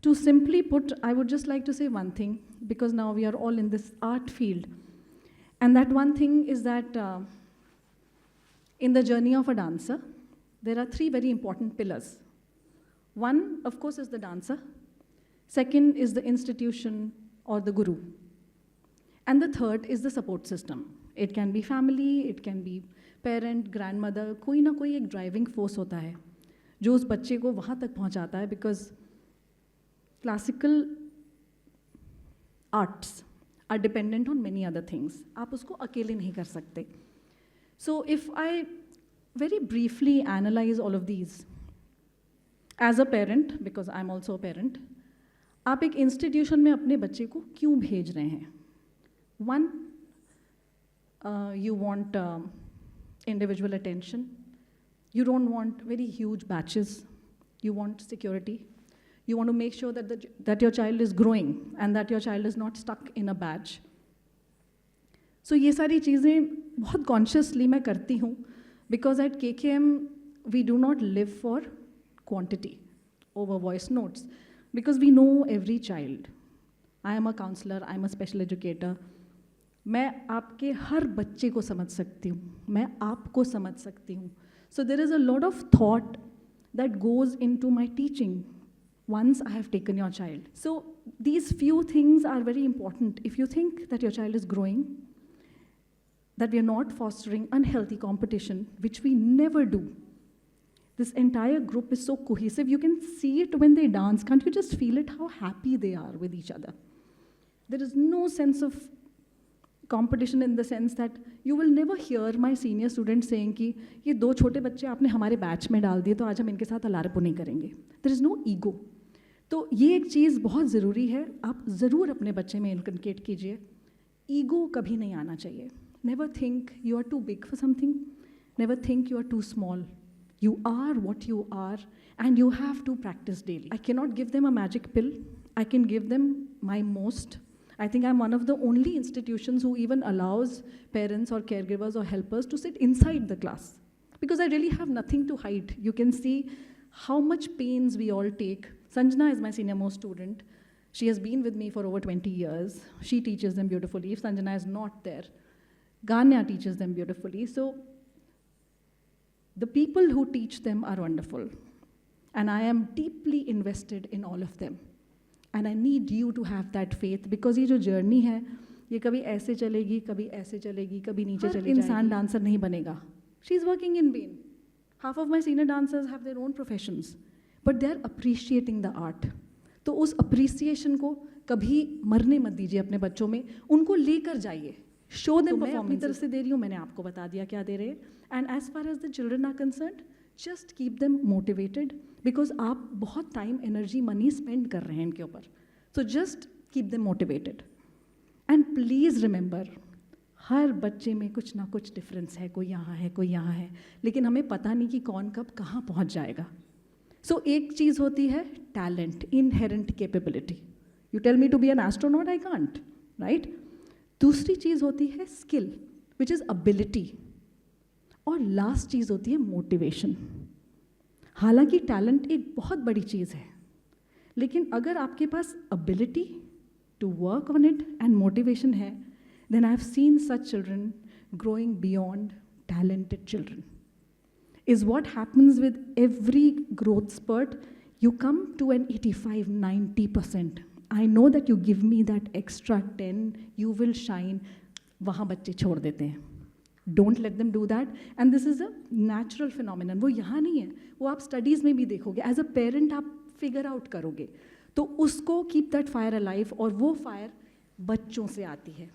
to simply put, I would just like to say one thing, because now we are all in this art field. And that one thing is that in the journey of a dancer, there are three very important pillars. One, of course, is the dancer. Second is the institution or the guru. And the third is the support system. It can be family, it can be parent, grandmother, कोई ना कोई एक driving force होता है जो उस बच्चे को वहाँ तक पहुँचाता है, because classical arts are dependent on many other things. आप उसको अकेले नहीं कर सकते. So if I very briefly analyze all of these, as a parent, because I'm also a parent, आप एक institution में अपने बच्चे को क्यों भेज रहे हैं? One, you want individual attention. You don't want very huge batches. You want security. You want to make sure that your child is growing and that your child is not stuck in a batch. So ये सारी चीज़ें बहुत consciously मैं करती हूँ, because at KKM we do not live for quantity over voice notes, because we know every child. I am a counselor, I am a special educator. मैं आपके हर बच्चे को समझ सकती हूँ, मैं आपको समझ सकती हूँ. So there is a lot of thought that goes into my teaching once I have taken your child. So these few things are very important. If you think that your child is growing, that we are not fostering unhealthy competition, which we never do. This entire group is so cohesive. You can see it when they dance. Can't you just feel it, how happy they are with each other? There is no sense of competition in the sense that you will never hear my senior students saying कि ये दो छोटे बच्चे आपने हमारे batch में डाल दिए तो आज हम इनके साथ अलारपो नहीं करेंगे. There is no ego. तो ये एक चीज़ बहुत ज़रूरी है, आप ज़रूर अपने बच्चे में इनकलकेट कीजिए. ईगो कभी नहीं आना चाहिए. Never think you are too big for something. Never think you are too small. You are what you are, and you have to practice daily. I cannot give them a magic pill. I can give them my most. I think I'm one of the only institutions who even allows parents or caregivers or helpers to sit inside the class, because I really have nothing to hide. You can see how much pains we all take. Sanjana is my senior most student. She has been with me for over 20 years. She teaches them beautifully. If Sanjana is not there, Ganya teaches them beautifully. So the people who teach them are wonderful. And I am deeply invested in all of them. And I need you to have that faith, because ये जो journey है, ये कभी ऐसे चलेगी, कभी ऐसे चलेगी, कभी नीचे चली जाएगी. इंसान dancer नहीं बनेगा. She is working in vain. Half of my senior dancers have their own professions, but they are appreciating the art. तो उस appreciation को कभी मरने मत दीजिए अपने बच्चों में. उनको लेकर जाइए. Show them performances. मैं अपनी तरफ से दे रही हूँ, मैंने आपको बता दिया क्या दे रहे हैं. And as far as the children are concerned, just keep them motivated, because आप बहुत time, energy, money spend कर रहे हैं इनके ऊपर. So just keep them motivated. And please remember, हर बच्चे में कुछ ना कुछ difference है, कोई यहाँ है, कोई यहाँ है, लेकिन हमें पता नहीं कि कौन कब कहाँ पहुँच जाएगा. So एक चीज़ होती है talent, inherent capability. You tell me to be an astronaut, I can't, right? दूसरी चीज़ होती है skill, which is ability. और लास्ट चीज़ होती है मोटिवेशन. हालांकि टैलेंट एक बहुत बड़ी चीज़ है, लेकिन अगर आपके पास ability to work on it and motivation है, then I have seen such children growing beyond talented children. Is what happens with every growth spurt. You come to an 85-90%. I know that you give me that extra 10, you will shine. वहाँ बच्चे छोड़ देते हैं. Don't let them do that. And this is a natural phenomenon. वो यहाँ नहीं है, वो आप studies में भी देखोगे. As a parent आप figure out करोगे. तो उसको keep that fire alive, और वो fire बच्चों से आती है.